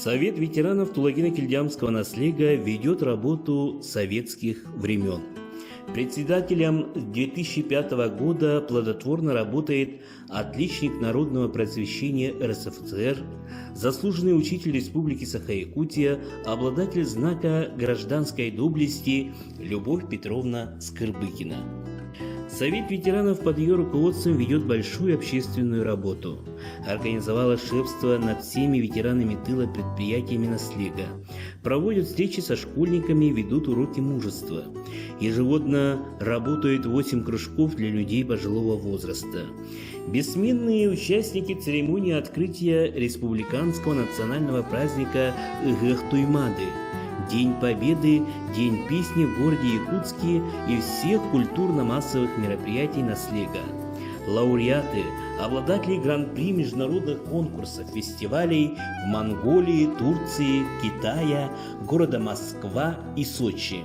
Совет ветеранов Тулагина-Кильдямского наследия ведет работу советских времен. Председателем 2005 года плодотворно работает отличник народного просвещения РСФСР, заслуженный учитель Республики Саха-Якутия, обладатель знака гражданской доблести Любовь Петровна Скырбыкина. Совет ветеранов под ее руководством ведет большую общественную работу. Организовала шефство над всеми ветеранами тыла предприятиями наследия. Проводят встречи со школьниками, ведут уроки мужества. Ежегодно работают 8 кружков для людей пожилого возраста. Бессменные участники церемонии открытия республиканского национального праздника Эгэх-Туймады, День Победы, День песни в городе Якутске и всех культурно-массовых мероприятий наследия. Лауреаты, обладатели гран-при международных конкурсов, фестивалей в Монголии, Турции, Китае, города Москва и Сочи.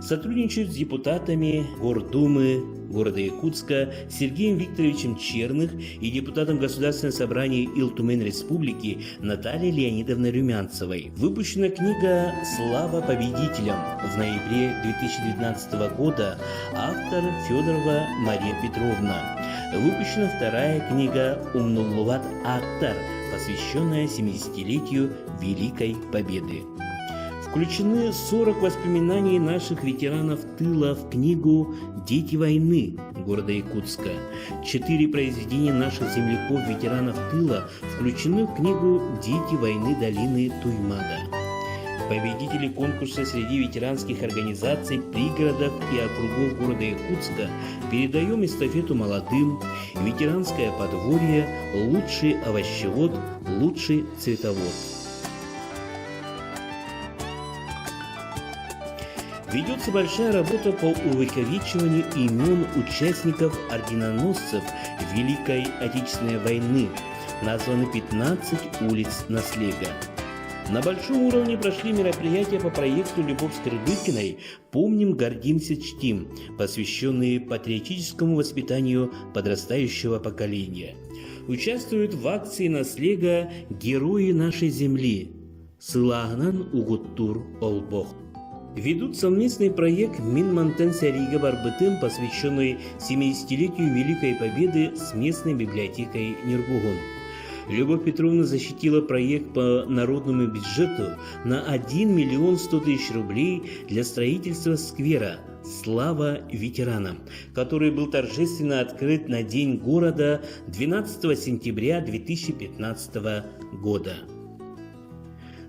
Сотрудничают с депутатами Гордумы города Якутска Сергеем Викторовичем Черных и депутатом Государственного собрания Ил-Тумен Республики Натальей Леонидовной Румянцевой. Выпущена книга «Слава победителям» в ноябре 2019 года, автор Федорова Мария Петровна. Выпущена вторая книга «Умнуллуват Аттар», посвященная 70-летию Великой Победы. Включены 40 воспоминаний наших ветеранов тыла в книгу «Дети войны» города Якутска. 4 произведения наших земляков-ветеранов тыла включены в книгу «Дети войны долины Туймада». Победители конкурса среди ветеранских организаций, пригородов и округов города Якутска передаем эстафету молодым. Ветеранское подворье, лучший овощевод, лучший цветовод. Ведется большая работа по увековечиванию имен участников орденоносцев Великой Отечественной войны. Названы 15 улиц наследия. На большом уровне прошли мероприятия по проекту Любовь Скырбыкиной «Помним, гордимся, чтим», посвященные патриотическому воспитанию подрастающего поколения. Участвуют в акции наследия «Герои нашей земли» Сылагнан Угуттур Олбох. Ведут совместный проект Минмантен-Сярига Барбытын, посвященный 70-летию Великой Победы с местной библиотекой Ниргугун. Любовь Петровна защитила проект по народному бюджету на 1 миллион 100 тысяч рублей для строительства сквера «Слава ветеранам», который был торжественно открыт на День города 12 сентября 2015 года.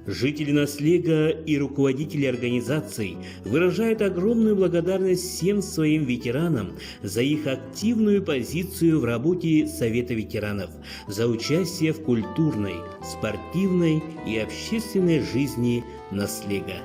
Жители наследия и руководители организаций выражают огромную благодарность всем своим ветеранам за их активную позицию в работе Совета ветеранов, за участие в культурной, спортивной и общественной жизни наследия.